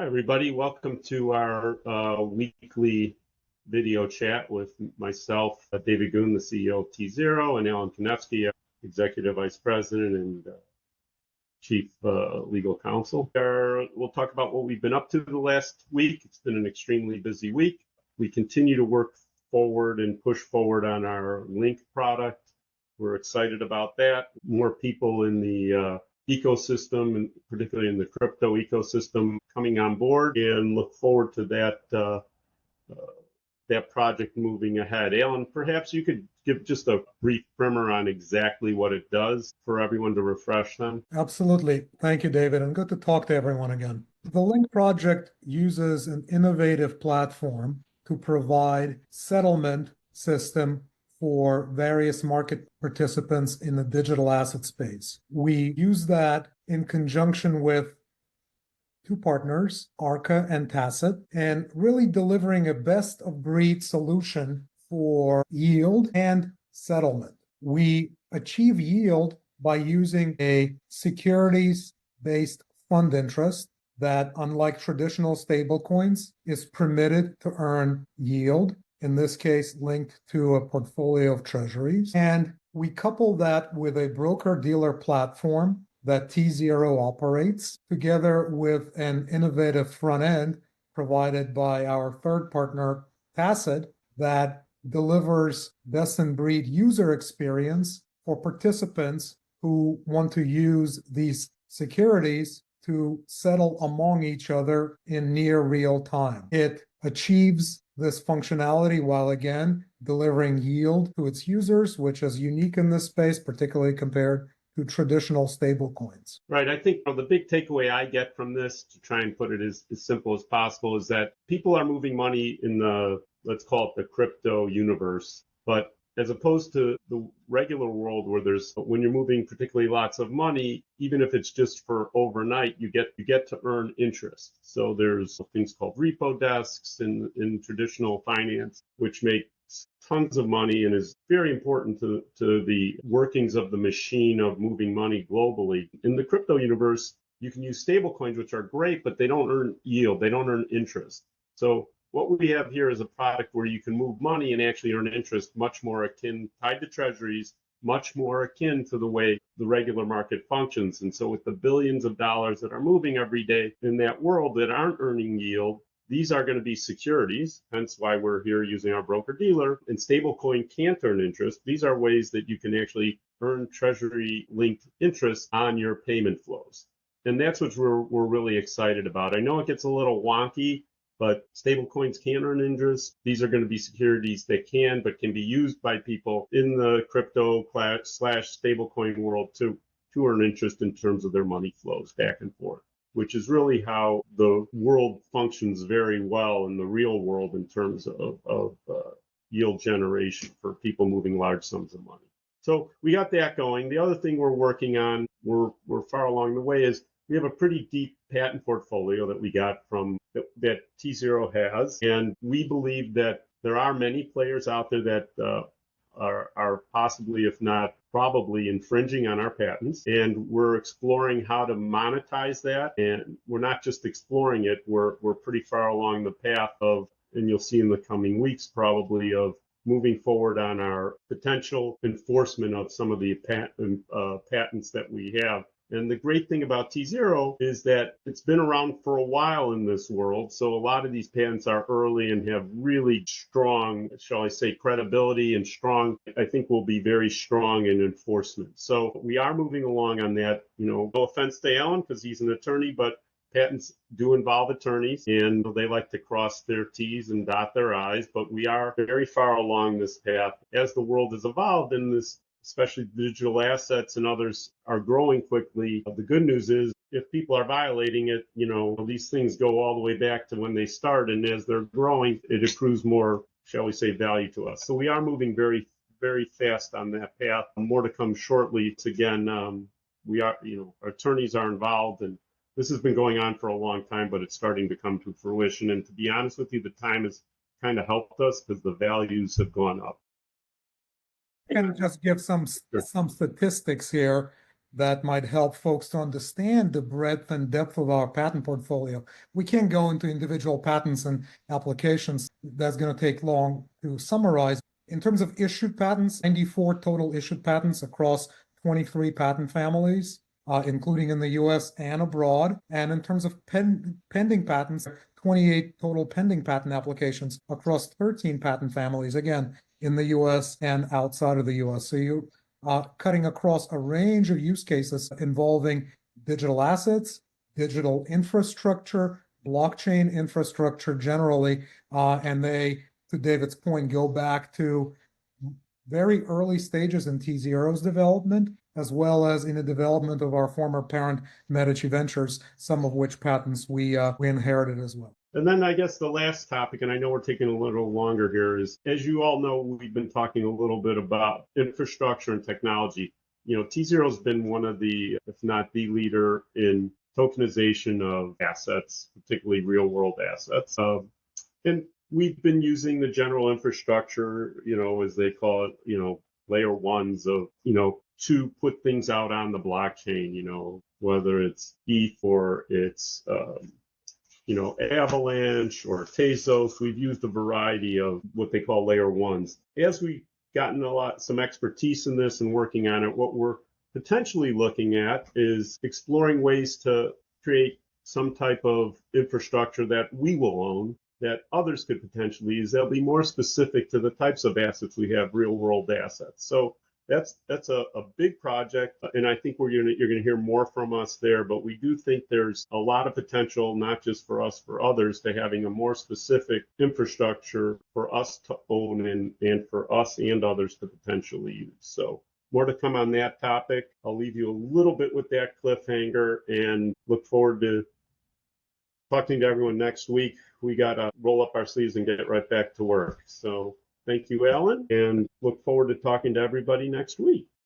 Hi, everybody. Welcome to our weekly video chat with myself, David Goone, the CEO of tZERO, and Alan Konevsky, Executive Vice President and Chief Legal Counsel. We'll talk about what we've been up to the last week. It's been an extremely busy week. We continue to work forward and push forward on our Lynq product. We're excited about that. More people in the ecosystem, and particularly in the crypto ecosystem, coming on board, and look forward to that project moving ahead. Alan, perhaps you could give just a brief primer on exactly what it does for everyone to refresh them. Absolutely. Thank you, David, and good to talk to everyone again. The Lynq project uses an innovative platform to provide settlement system for various market participants in the digital asset space. We use that in conjunction with two partners, Arca and Tacit, and really delivering a best-of-breed solution for yield and settlement. We achieve yield by using a securities-based fund interest that, unlike traditional stablecoins, is permitted to earn yield, in this case linked to a portfolio of treasuries. And we couple that with a broker-dealer platform that tZERO operates, together with an innovative front end provided by our third partner, Tacit, that delivers best-in-breed user experience for participants who want to use these securities to settle among each other in near real time. It achieves this functionality while again delivering yield to its users, which is unique in this space, particularly compared to traditional stablecoins. Right. I think the big takeaway I get from this, to try and put it as simple as possible, is that people are moving money in the, let's call it the crypto universe, but as opposed to the regular world where when you're moving particularly lots of money, even if it's just for overnight, you get to earn interest. So there's things called repo desks in traditional finance, which make tons of money and is very important to the workings of the machine of moving money globally. In the crypto universe, you can use stable coins, which are great, but they don't earn yield, they don't earn interest. So what we have here is a product where you can move money and actually earn interest, much more akin, tied to treasuries, much more akin to the way the regular market functions. And so with the billions of dollars that are moving every day in that world that aren't earning yield, these are going to be securities, hence why we're here using our broker-dealer, and stablecoin can't earn interest. These are ways that you can actually earn treasury-linked interest on your payment flows. And that's what we're really excited about. I know it gets a little wonky, but stablecoins can earn interest. These are going to be securities that can be used by people in the crypto / stablecoin world to earn interest in terms of their money flows back and forth, which is really how the world functions very well in the real world in terms of yield generation for people moving large sums of money. So we got that going. The other thing we're working on, we're far along the way, is we have a pretty deep patent portfolio that we got from that tZERO has, and we believe that there are many players out there that are possibly, if not probably, infringing on our patents, and we're exploring how to monetize that. And we're not just exploring it, we're pretty far along the path of, and you'll see in the coming weeks probably, of moving forward on our potential enforcement of some of the patents that we have. And the great thing about tZERO is that it's been around for a while in this world. So a lot of these patents are early and have really strong, shall I say, credibility, and strong, I think will be very strong in enforcement. So we are moving along on that. No offense to Alan, because he's an attorney, but patents do involve attorneys, and they like to cross their T's and dot their I's. But we are very far along this path. As the world has evolved in this, especially digital assets and others are growing quickly. The good news is if people are violating it, these things go all the way back to when they start, and as they're growing, it accrues more, shall we say, value to us. So we are moving very, very fast on that path. More to come shortly. It's again, we are, our attorneys are involved, and this has been going on for a long time, but it's starting to come to fruition. And to be honest with you, the time has kind of helped us because the values have gone up. And just give some statistics here. that might help folks to understand the breadth and depth of our patent portfolio. We can't go into individual patents and applications. That's going to take long to summarize. In terms of issued patents, 94 total issued patents across 23 patent families, including in the US and abroad. And in terms of pending patents, 28 total pending patent applications across 13 patent families, again, in the US and outside of the US. So you cutting across a range of use cases involving digital assets, digital infrastructure, blockchain infrastructure generally, and they, to David's point, go back to very early stages in tZERO's development, as well as in the development of our former parent Medici Ventures, some of which patents we inherited as well. And then I guess the last topic, and I know we're taking a little longer here, is, as you all know, we've been talking a little bit about infrastructure and technology. You know, tZERO's been one of the, if not the leader in tokenization of assets, particularly real world assets. And we've been using the general infrastructure, you know, as they call it, you know, layer ones of, you know, to put things out on the blockchain, you know, whether it's ETH or it's, you know, Avalanche or Tezos. We've used a variety of what they call layer ones. As we've gotten some expertise in this and working on it, what we're potentially looking at is exploring ways to create some type of infrastructure that we will own, that others could potentially use, that'll be more specific to the types of assets we have, real world assets. So that's a big project, and I think you're going to hear more from us there, but we do think there's a lot of potential, not just for us, for others, to having a more specific infrastructure for us to own and for us and others to potentially use. So more to come on that topic. I'll leave you a little bit with that cliffhanger and look forward to talking to everyone next week. We got to roll up our sleeves and get right back to work. So thank you, Alan, and look forward to talking to everybody next week.